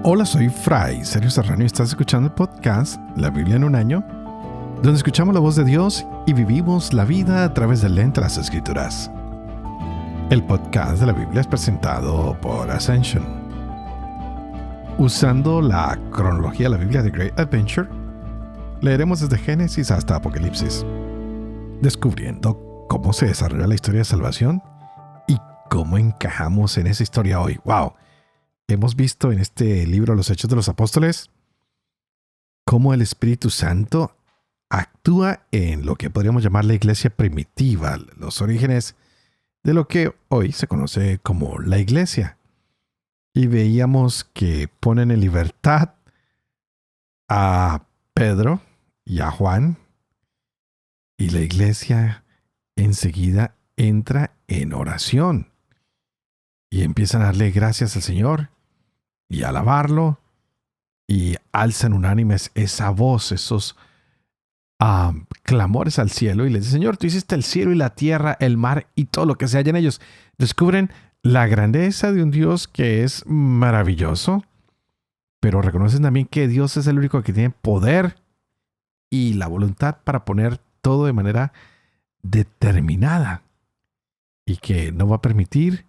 Hola, soy Fray Sergio Serrano y estás escuchando el podcast La Biblia en un año, donde escuchamos la voz de Dios y vivimos la vida a través del lente de las Escrituras. El podcast de la Biblia es presentado por Ascension. Usando la cronología de la Biblia de Great Adventure, leeremos desde Génesis hasta Apocalipsis, descubriendo cómo se desarrolla la historia de salvación y cómo encajamos en esa historia hoy. ¡Wow! Hemos visto en este libro, Los Hechos de los Apóstoles, cómo el Espíritu Santo actúa en lo que podríamos llamar la iglesia primitiva, los orígenes de lo que hoy se conoce como la iglesia. Y veíamos que ponen en libertad a Pedro y a Juan, y la iglesia enseguida entra en oración y empiezan a darle gracias al Señor y a alabarlo, y alzan unánimes esa voz, esos clamores al cielo, y les dice: Señor, tú hiciste el cielo y la tierra, el mar y todo lo que se halla en ellos. Descubren la grandeza de un Dios que es maravilloso, pero reconocen también que Dios es el único que tiene poder y la voluntad para poner todo de manera determinada, y que no va a permitir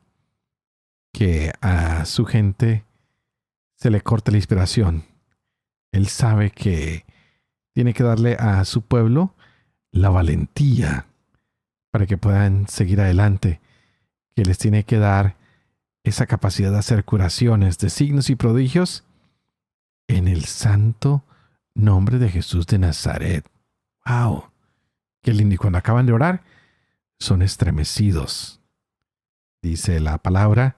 que a su gente se le corte la inspiración. Él sabe que tiene que darle a su pueblo la valentía para que puedan seguir adelante, que les tiene que dar esa capacidad de hacer curaciones, de signos y prodigios en el santo nombre de Jesús de Nazaret. ¡Wow! ¡Qué lindo! Y cuando acaban de orar, son estremecidos. Dice la palabra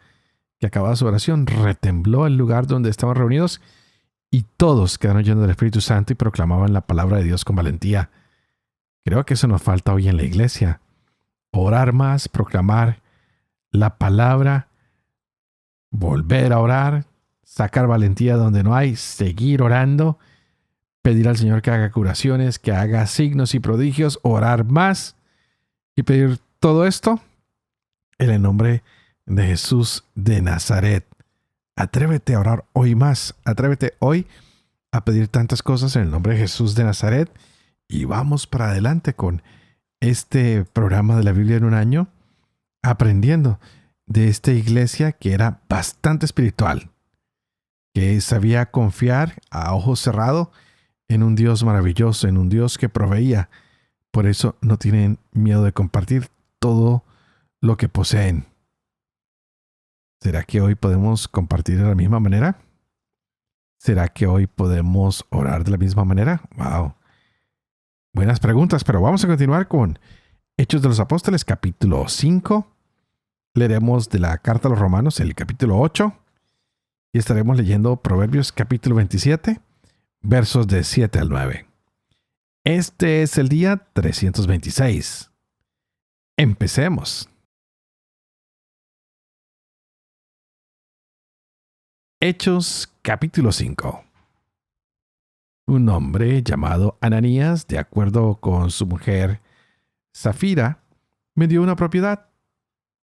que acabada su oración, retembló el lugar donde estaban reunidos, y todos quedaron llenos del Espíritu Santo y proclamaban la palabra de Dios con valentía. Creo que eso nos falta hoy en la iglesia. Orar más, proclamar la palabra, volver a orar, sacar valentía donde no hay, seguir orando, pedir al Señor que haga curaciones, que haga signos y prodigios, orar más y pedir todo esto en el nombre de Jesús de Nazaret. Atrévete a orar hoy más. Atrévete hoy a pedir tantas cosas en el nombre de Jesús de Nazaret. Y vamos para adelante con este programa de la Biblia en un año, aprendiendo de esta iglesia que era bastante espiritual, que sabía confiar a ojo cerrado en un Dios maravilloso, en un Dios que proveía. Por eso no tienen miedo de compartir todo lo que poseen. ¿Será que hoy podemos compartir de la misma manera? ¿Será que hoy podemos orar de la misma manera? ¡Wow! Buenas preguntas, pero vamos a continuar con Hechos de los Apóstoles, capítulo 5. Leeremos de la carta a los Romanos el capítulo 8 y estaremos leyendo Proverbios capítulo 27, versos de 7 al 9. Este es el día 326. Empecemos. Hechos capítulo 5. Un hombre llamado Ananías, de acuerdo con su mujer Safira, vendió una propiedad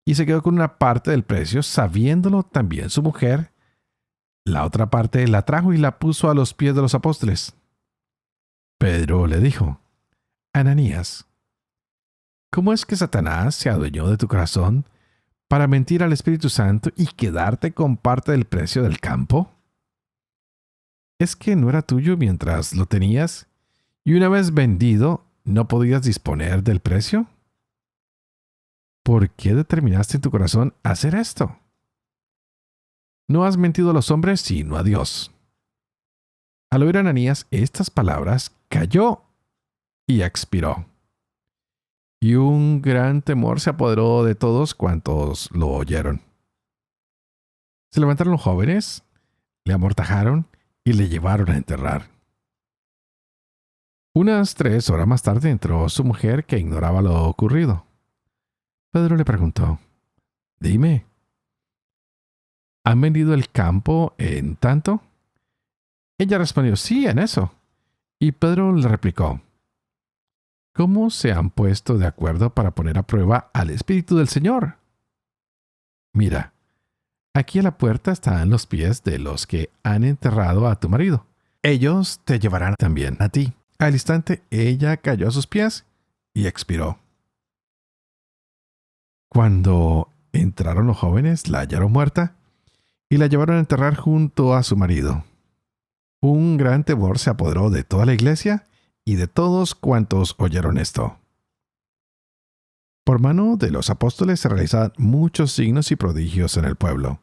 y se quedó con una parte del precio, sabiéndolo también su mujer. La otra parte la trajo y la puso a los pies de los apóstoles. Pedro le dijo: Ananías, ¿cómo es que Satanás se adueñó de tu corazón para mentir al Espíritu Santo y quedarte con parte del precio del campo? ¿Es que no era tuyo mientras lo tenías, y una vez vendido no podías disponer del precio? ¿Por qué determinaste en tu corazón hacer esto? No has mentido a los hombres, sino a Dios. Al oír Ananías estas palabras, cayó y expiró. Y un gran temor se apoderó de todos cuantos lo oyeron. Se levantaron los jóvenes, le amortajaron y le llevaron a enterrar. Unas 3 horas más tarde entró su mujer, que ignoraba lo ocurrido. Pedro le preguntó: Dime, ¿han vendido el campo en tanto? Ella respondió: Sí, en eso. Y Pedro le replicó: ¿Cómo se han puesto de acuerdo para poner a prueba al Espíritu del Señor? Mira, Aquí a la puerta están los pies de los que han enterrado a tu marido. Ellos te llevarán también a ti. Al instante ella cayó a sus pies y expiró. Cuando entraron los jóvenes, la hallaron muerta y la llevaron a enterrar junto a su marido. Un gran temor se apoderó de toda la iglesia y de todos cuantos oyeron esto. Por mano de los apóstoles se realizaban muchos signos y prodigios en el pueblo.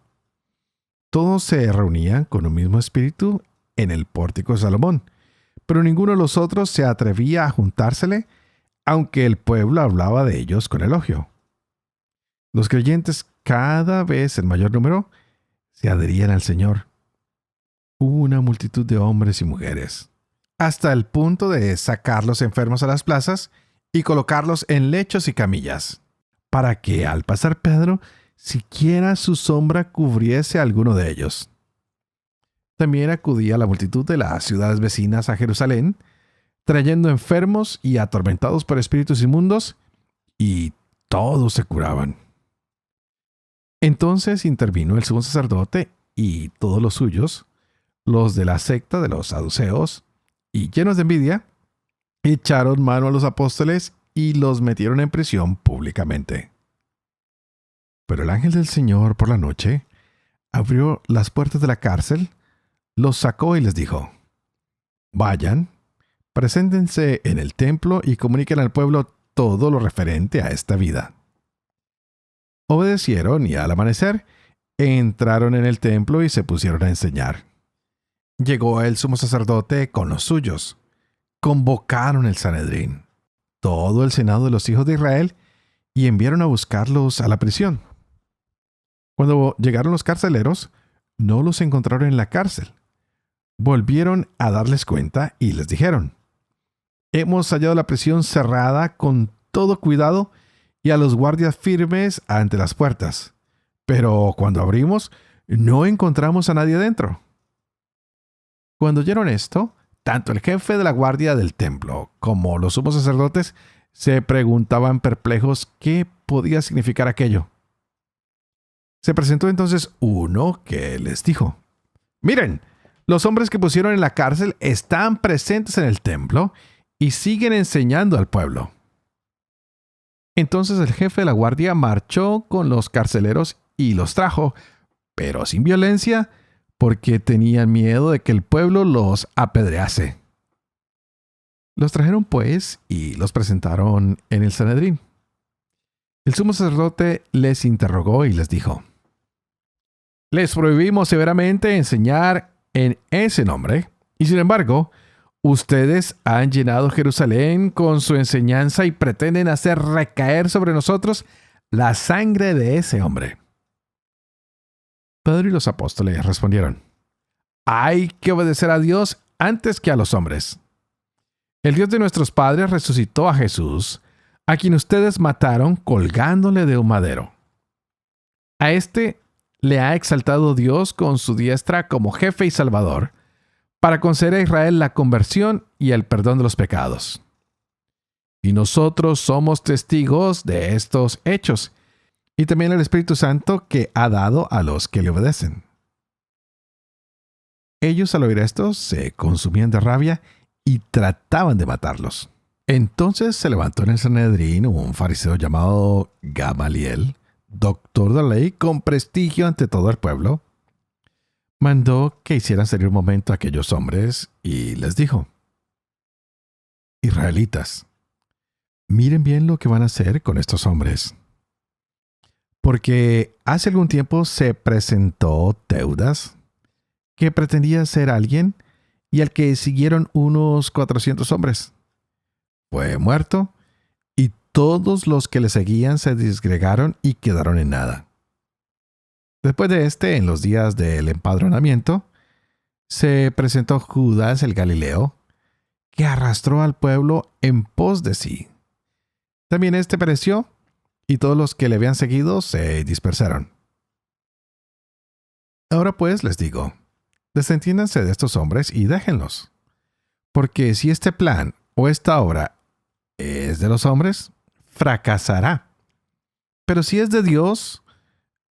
Todos se reunían con un mismo espíritu en el pórtico de Salomón, pero ninguno de los otros se atrevía a juntársele, aunque el pueblo hablaba de ellos con elogio. Los creyentes, cada vez en mayor número, se adherían al Señor. Hubo una multitud de hombres y mujeres, hasta el punto de sacar los enfermos a las plazas y colocarlos en lechos y camillas, para que al pasar Pedro, siquiera su sombra cubriese a alguno de ellos. También acudía la multitud de las ciudades vecinas a Jerusalén, trayendo enfermos y atormentados por espíritus inmundos, y todos se curaban. Entonces intervino el sumo sacerdote y todos los suyos, los de la secta de los saduceos, y llenos de envidia, echaron mano a los apóstoles y los metieron en prisión públicamente. Pero el ángel del Señor por la noche abrió las puertas de la cárcel, los sacó y les dijo: Vayan, preséntense en el templo y comuniquen al pueblo todo lo referente a esta vida. Obedecieron y al amanecer entraron en el templo y se pusieron a enseñar. Llegó el sumo sacerdote con los suyos. Convocaron el Sanedrín, todo el senado de los hijos de Israel, y enviaron a buscarlos a la prisión. Cuando llegaron los carceleros, no los encontraron en la cárcel. Volvieron a darles cuenta y les dijeron: Hemos hallado la prisión cerrada con todo cuidado y a los guardias firmes ante las puertas. Pero cuando abrimos, no encontramos a nadie dentro. Cuando oyeron esto, tanto el jefe de la guardia del templo como los sumos sacerdotes se preguntaban perplejos qué podía significar aquello. Se presentó entonces uno que les dijo: Miren, los hombres que pusieron en la cárcel están presentes en el templo y siguen enseñando al pueblo. Entonces el jefe de la guardia marchó con los carceleros y los trajo, pero sin violencia, porque tenían miedo de que el pueblo los apedrease. Los trajeron pues y los presentaron en el Sanedrín. El sumo sacerdote les interrogó y les dijo: Les prohibimos severamente enseñar en ese nombre, y sin embargo, ustedes han llenado Jerusalén con su enseñanza y pretenden hacer recaer sobre nosotros la sangre de ese hombre. Pedro y los apóstoles respondieron: Hay que obedecer a Dios antes que a los hombres. El Dios de nuestros padres resucitó a Jesús, a quien ustedes mataron colgándole de un madero. A este le ha exaltado Dios con su diestra como jefe y salvador, para conceder a Israel la conversión y el perdón de los pecados. Y nosotros somos testigos de estos hechos, y también el Espíritu Santo que ha dado a los que le obedecen. Ellos al oír esto se consumían de rabia y trataban de matarlos. Entonces se levantó en el Sanedrín un fariseo llamado Gamaliel, doctor de la ley con prestigio ante todo el pueblo. Mandó que hicieran salir un momento a aquellos hombres y les dijo: Israelitas, miren bien lo que van a hacer con estos hombres. Porque hace algún tiempo se presentó Teudas, que pretendía ser alguien, y al que siguieron unos 400 hombres. Fue muerto, y todos los que le seguían se disgregaron y quedaron en nada. Después de en los días del empadronamiento, se presentó Judas el Galileo, que arrastró al pueblo en pos de sí. También pereció, y todos los que le habían seguido se dispersaron. Ahora pues les digo, desentiéndanse de estos hombres y déjenlos. Porque si este plan o esta obra es de los hombres, fracasará. Pero si es de Dios,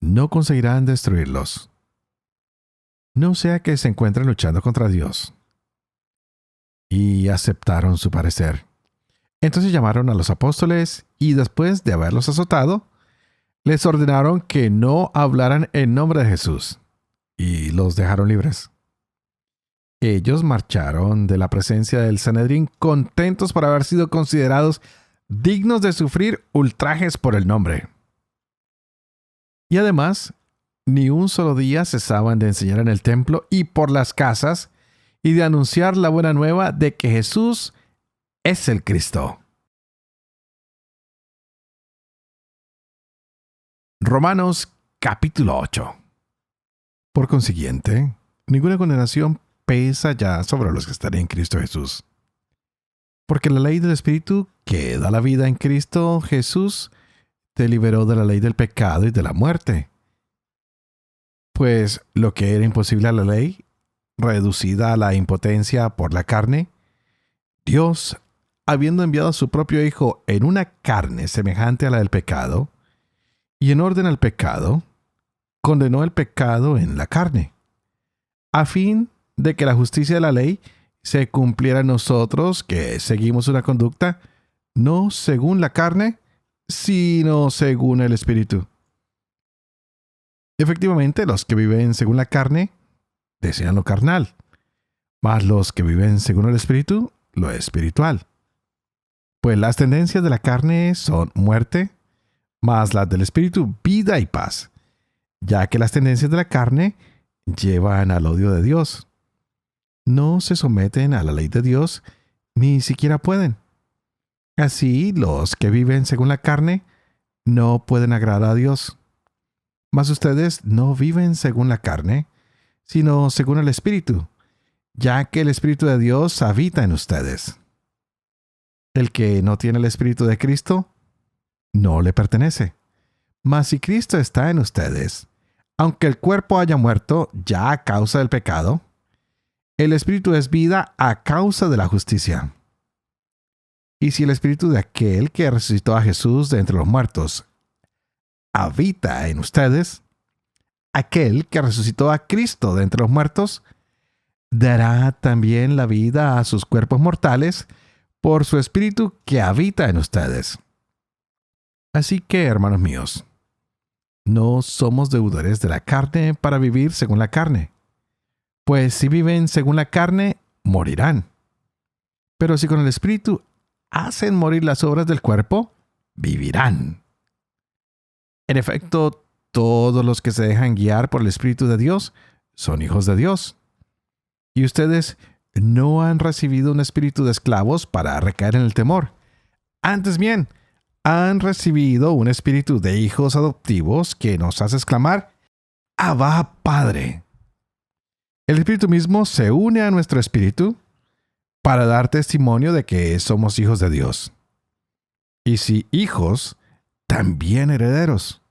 no conseguirán destruirlos. No sea que se encuentren luchando contra Dios. Y aceptaron su parecer. Entonces llamaron a los apóstoles y después de haberlos azotado, les ordenaron que no hablaran en nombre de Jesús y los dejaron libres. Ellos marcharon de la presencia del Sanedrín contentos por haber sido considerados dignos de sufrir ultrajes por el nombre. Y además, ni un solo día cesaban de enseñar en el templo y por las casas y de anunciar la buena nueva de que Jesús es el Cristo. Romanos capítulo 8. Por consiguiente, ninguna condenación pesa ya sobre los que están en Cristo Jesús. Porque la ley del Espíritu que da la vida en Cristo Jesús te liberó de la ley del pecado y de la muerte. Pues lo que era imposible a la ley, reducida a la impotencia por la carne, Dios, habiendo enviado a su propio Hijo en una carne semejante a la del pecado, y en orden al pecado, condenó el pecado en la carne, a fin de que la justicia de la ley se cumpliera en nosotros que seguimos una conducta no según la carne, sino según el Espíritu. Efectivamente, los que viven según la carne desean lo carnal, mas los que viven según el Espíritu, lo espiritual. Pues las tendencias de la carne son muerte, mas las del Espíritu, vida y paz, ya que las tendencias de la carne llevan al odio de Dios. No se someten a la ley de Dios, ni siquiera pueden. Así, los que viven según la carne no pueden agradar a Dios. Mas ustedes no viven según la carne, sino según el Espíritu, ya que el Espíritu de Dios habita en ustedes. El que no tiene el Espíritu de Cristo, no le pertenece. Mas si Cristo está en ustedes, aunque el cuerpo haya muerto ya a causa del pecado, el Espíritu es vida a causa de la justicia. Y si el Espíritu de aquel que resucitó a Jesús de entre los muertos habita en ustedes, aquel que resucitó a Cristo de entre los muertos dará también la vida a sus cuerpos mortales por su Espíritu que habita en ustedes. Así que, hermanos míos, no somos deudores de la carne para vivir según la carne. Pues si viven según la carne, morirán. Pero si con el Espíritu hacen morir las obras del cuerpo, vivirán. En efecto, todos los que se dejan guiar por el Espíritu de Dios son hijos de Dios. Y ustedes no han recibido un espíritu de esclavos para recaer en el temor. Antes bien, han recibido un espíritu de hijos adoptivos que nos hace exclamar, Abba, Padre. El Espíritu mismo se une a nuestro espíritu para dar testimonio de que somos hijos de Dios. Y si hijos, también herederos.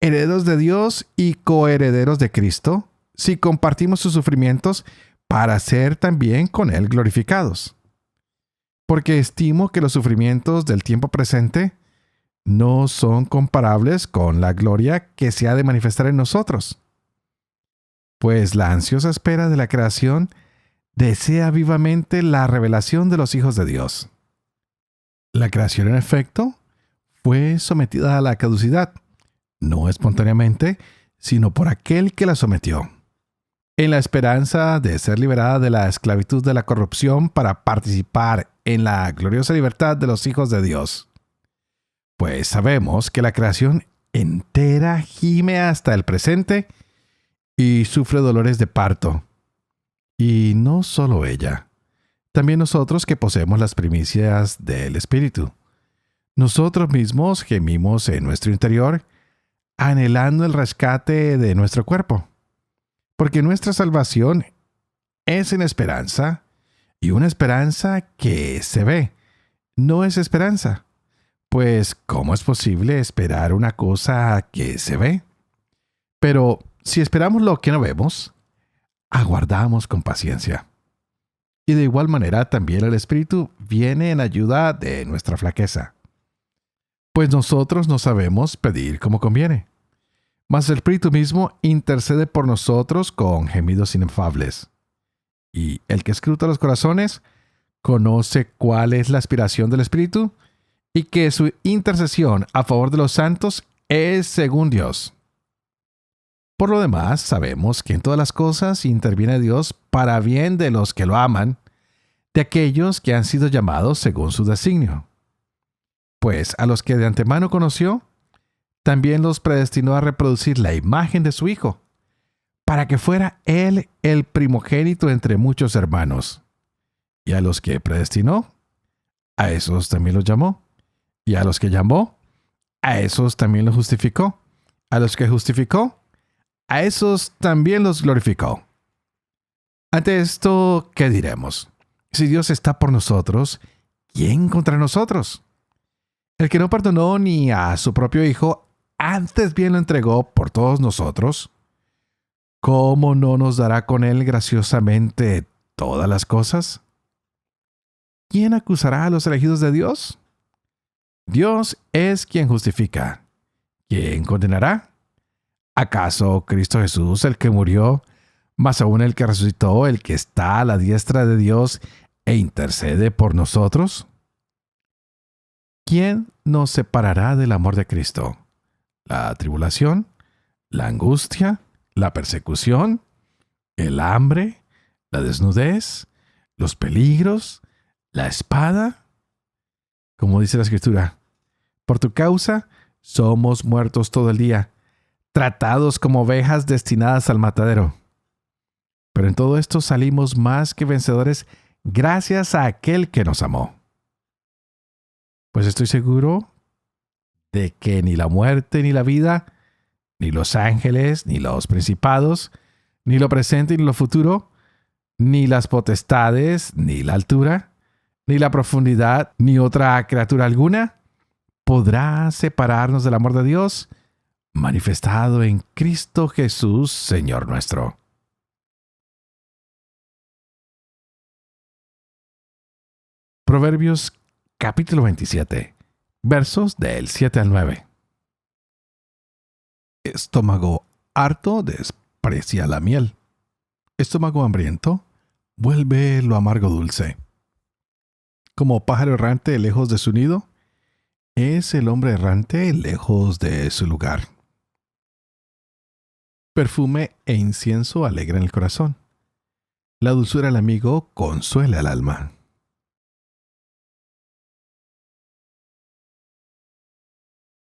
Herederos de Dios y coherederos de Cristo, si compartimos sus sufrimientos para ser también con Él glorificados. Porque estimo que los sufrimientos del tiempo presente no son comparables con la gloria que se ha de manifestar en nosotros. Pues la ansiosa espera de la creación desea vivamente la revelación de los hijos de Dios. La creación, en efecto, fue sometida a la caducidad, no espontáneamente, sino por aquel que la sometió, en la esperanza de ser liberada de la esclavitud de la corrupción para participar en la gloriosa libertad de los hijos de Dios. Pues sabemos que la creación entera gime hasta el presente y sufre dolores de parto. Y no solo ella, también nosotros que poseemos las primicias del Espíritu. Nosotros mismos gemimos en nuestro interior, anhelando el rescate de nuestro cuerpo. Porque nuestra salvación es en esperanza, y una esperanza que se ve, no es esperanza. Pues, ¿cómo es posible esperar una cosa que se ve? Pero, si esperamos lo que no vemos, aguardamos con paciencia. Y de igual manera también el Espíritu viene en ayuda de nuestra flaqueza. Pues nosotros no sabemos pedir como conviene. Mas el Espíritu mismo intercede por nosotros con gemidos inefables. Y el que escruta los corazones conoce cuál es la aspiración del Espíritu y que su intercesión a favor de los santos es según Dios. Por lo demás, sabemos que en todas las cosas interviene Dios para bien de los que lo aman, de aquellos que han sido llamados según su designio. Pues a los que de antemano conoció, también los predestinó a reproducir la imagen de su Hijo, para que fuera Él el primogénito entre muchos hermanos. Y a los que predestinó, a esos también los llamó. Y a los que llamó, a esos también los justificó. A los que justificó, a esos también los glorificó. Ante esto, ¿qué diremos? Si Dios está por nosotros, ¿quién contra nosotros? El que no perdonó ni a su propio Hijo, antes bien lo entregó por todos nosotros, ¿cómo no nos dará con él graciosamente todas las cosas? ¿Quién acusará a los elegidos de Dios? Dios es quien justifica. ¿Quién condenará? ¿Acaso Cristo Jesús, el que murió, más aún el que resucitó, el que está a la diestra de Dios e intercede por nosotros? ¿Quién nos separará del amor de Cristo? ¿La tribulación? ¿La angustia? ¿La persecución? ¿El hambre? ¿La desnudez? ¿Los peligros? ¿La espada? Como dice la Escritura, por tu causa somos muertos todo el día, tratados como ovejas destinadas al matadero. Pero en todo esto salimos más que vencedores gracias a aquel que nos amó. Pues estoy seguro de que ni la muerte ni la vida, ni los ángeles, ni los principados, ni lo presente ni lo futuro, ni las potestades, ni la altura, ni la profundidad, ni otra criatura alguna, podrá separarnos del amor de Dios, manifestado en Cristo Jesús, Señor nuestro. Proverbios capítulo 27, versos del 7 al 9. Estómago harto desprecia la miel. Estómago hambriento vuelve lo amargo dulce. Como pájaro errante lejos de su nido, es el hombre errante lejos de su lugar. Perfume e incienso alegran el corazón. La dulzura del amigo consuela el alma.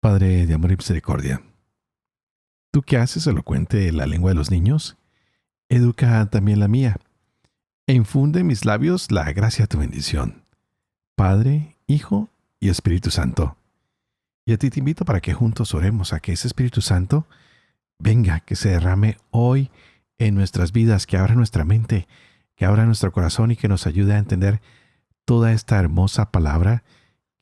Padre de amor y misericordia, tú que haces elocuente la lengua de los niños, educa también la mía, e infunde en mis labios la gracia de tu bendición. Padre, Hijo y Espíritu Santo. Y a ti te invito para que juntos oremos a que ese Espíritu Santo venga, que se derrame hoy en nuestras vidas, que abra nuestra mente, que abra nuestro corazón y que nos ayude a entender toda esta hermosa palabra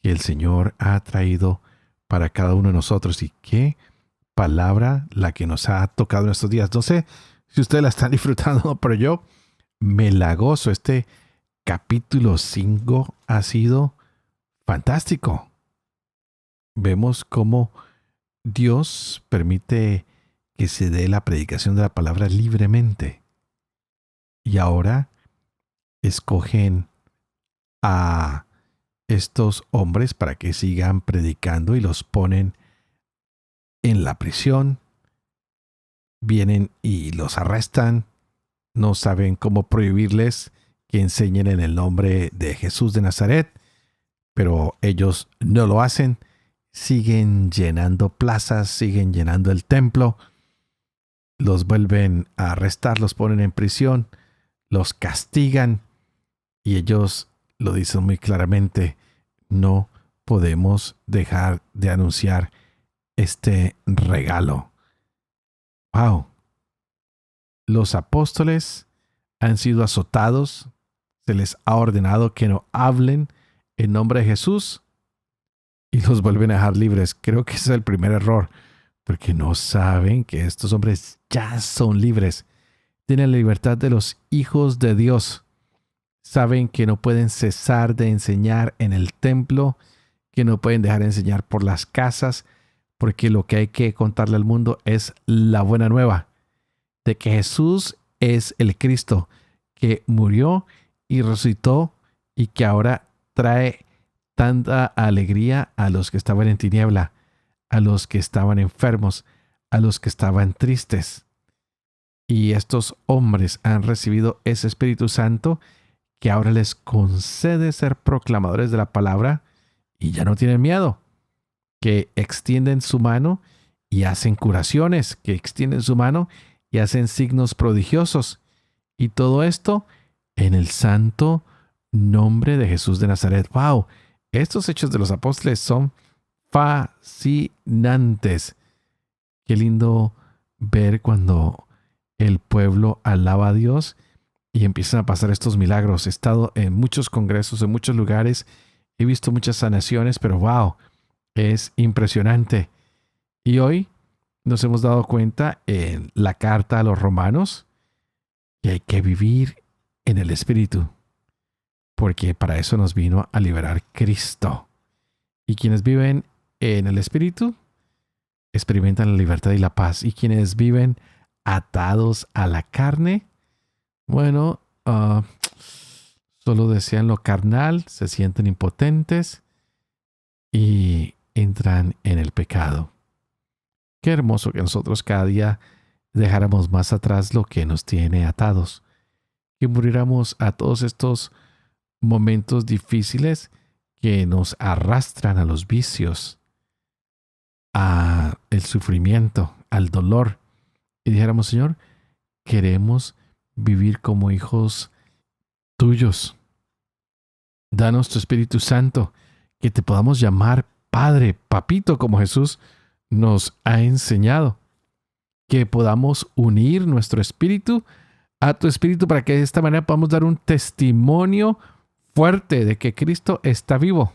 que el Señor ha traído para cada uno de nosotros. Y qué palabra la que nos ha tocado en estos días. No sé si ustedes la están disfrutando, pero yo me la gozo. Este capítulo 5 ha sido fantástico. Vemos cómo Dios permite que se dé la predicación de la palabra libremente. Y ahora escogen a estos hombres para que sigan predicando y los ponen en la prisión. Vienen y los arrestan. No saben cómo prohibirles que enseñen en el nombre de Jesús de Nazaret, pero ellos no lo hacen. Siguen llenando plazas, siguen llenando el templo. Los vuelven a arrestar, los ponen en prisión, los castigan y ellos lo dicen muy claramente: no podemos dejar de anunciar este regalo. ¡Wow! Los apóstoles han sido azotados, se les ha ordenado que no hablen en nombre de Jesús y los vuelven a dejar libres. Creo que ese es el primer error, porque no saben que estos hombres ya son libres. Tienen la libertad de los hijos de Dios. Saben que no pueden cesar de enseñar en el templo, que no pueden dejar de enseñar por las casas, porque lo que hay que contarle al mundo es la buena nueva de que Jesús es el Cristo que murió y resucitó y que ahora trae tanta alegría a los que estaban en tiniebla, a los que estaban enfermos, a los que estaban tristes. Y estos hombres han recibido ese Espíritu Santo que ahora les concede ser proclamadores de la palabra y ya no tienen miedo, que extienden su mano y hacen curaciones, que extienden su mano y hacen signos prodigiosos. Y todo esto en el santo nombre de Jesús de Nazaret. ¡Wow! Estos hechos de los apóstoles son fascinantes. Qué lindo ver cuando el pueblo alaba a Dios y empiezan a pasar estos milagros. He estado en muchos congresos, en muchos lugares, he visto muchas sanaciones, pero ¡wow! Es impresionante. Y hoy nos hemos dado cuenta en la carta a los romanos que hay que vivir en el Espíritu, porque para eso nos vino a liberar Cristo. Y quienes viven en el Espíritu experimentan la libertad y la paz. Y quienes viven atados a la carne, bueno, solo desean lo carnal, se sienten impotentes y entran en el pecado. Qué hermoso que nosotros cada día dejáramos más atrás lo que nos tiene atados, que muriéramos a todos estos momentos difíciles que nos arrastran a los vicios, a el sufrimiento, al dolor, y dijéramos: Señor, queremos vivir como hijos tuyos. Danos tu Espíritu Santo, que te podamos llamar Padre, Papito, como Jesús nos ha enseñado. Que podamos unir nuestro espíritu a tu espíritu para que de esta manera podamos dar un testimonio fuerte de que Cristo está vivo.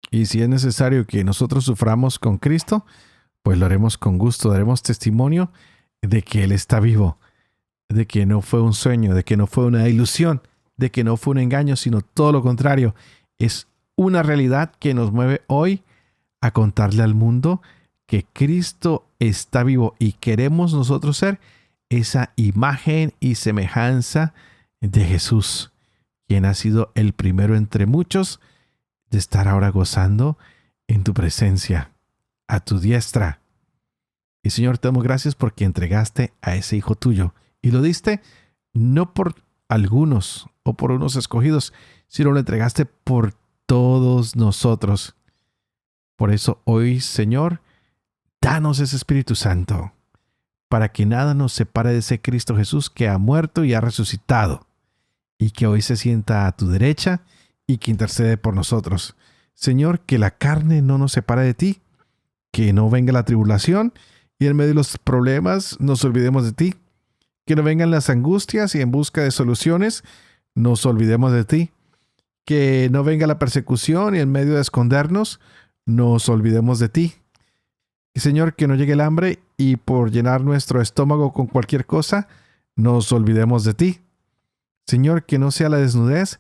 Y si es necesario que nosotros suframos con Cristo, pues lo haremos con gusto, daremos testimonio de que Él está vivo, de que no fue un sueño, de que no fue una ilusión, de que no fue un engaño, sino todo lo contrario. Es una realidad que nos mueve hoy a contarle al mundo que Cristo está vivo y queremos nosotros ser esa imagen y semejanza de Jesús, quien ha sido el primero entre muchos de estar ahora gozando en tu presencia, a tu diestra. Y Señor, te damos gracias porque entregaste a ese Hijo tuyo y lo diste no por algunos o por unos escogidos, sino lo entregaste por todos nosotros. Por eso hoy, Señor, danos ese Espíritu Santo, para que nada nos separe de ese Cristo Jesús que ha muerto y ha resucitado, y que hoy se sienta a tu derecha y que intercede por nosotros. Señor, que la carne no nos separe de ti, que no venga la tribulación y en medio de los problemas nos olvidemos de ti, que no vengan las angustias y en busca de soluciones nos olvidemos de ti, que no venga la persecución y en medio de escondernos nos olvidemos de ti. Y Señor, que no llegue el hambre y por llenar nuestro estómago con cualquier cosa, nos olvidemos de ti. Señor, que no sea la desnudez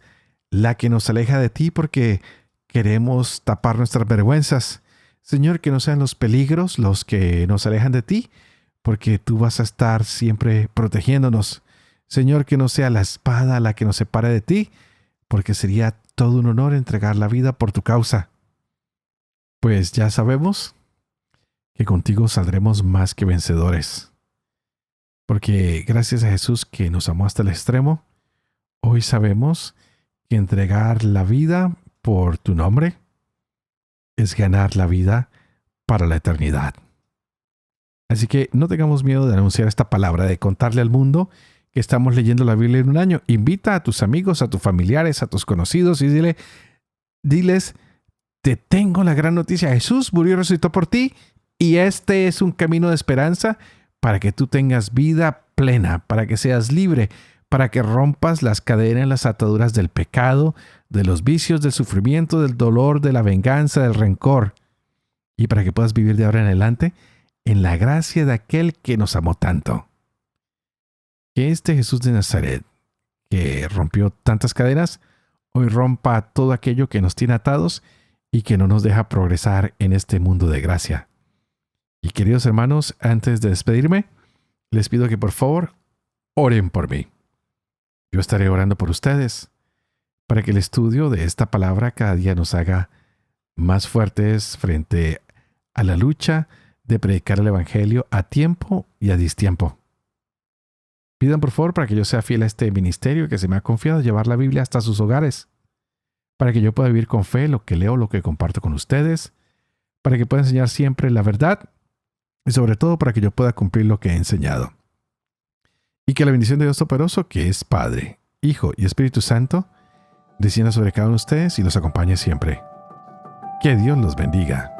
la que nos aleja de ti porque queremos tapar nuestras vergüenzas. Señor, que no sean los peligros los que nos alejan de ti, porque tú vas a estar siempre protegiéndonos. Señor, que no sea la espada la que nos separe de ti, porque sería todo un honor entregar la vida por tu causa. Pues ya sabemos que contigo saldremos más que vencedores. Porque gracias a Jesús que nos amó hasta el extremo, hoy sabemos que entregar la vida por tu nombre es ganar la vida para la eternidad. Así que no tengamos miedo de anunciar esta palabra, de contarle al mundo que estamos leyendo la Biblia en un año. Invita a tus amigos, a tus familiares, a tus conocidos y diles, te tengo la gran noticia. Jesús murió y resucitó por ti y este es un camino de esperanza para que tú tengas vida plena, para que seas libre, para que rompas las cadenas, las ataduras del pecado, de los vicios, del sufrimiento, del dolor, de la venganza, del rencor, y para que puedas vivir de ahora en adelante en la gracia de aquel que nos amó tanto. Que este Jesús de Nazaret, que rompió tantas cadenas, hoy rompa todo aquello que nos tiene atados y que no nos deja progresar en este mundo de gracia. Y queridos hermanos, antes de despedirme, les pido que por favor oren por mí. Yo estaré orando por ustedes para que el estudio de esta palabra cada día nos haga más fuertes frente a la lucha de predicar el Evangelio a tiempo y a distiempo. Pidan por favor para que yo sea fiel a este ministerio que se me ha confiado llevar la Biblia hasta sus hogares, para que yo pueda vivir con fe lo que leo, lo que comparto con ustedes, para que pueda enseñar siempre la verdad y sobre todo para que yo pueda cumplir lo que he enseñado. Y que la bendición de Dios Todopoderoso, que es Padre, Hijo y Espíritu Santo, descienda sobre cada uno de ustedes y los acompañe siempre. Que Dios los bendiga.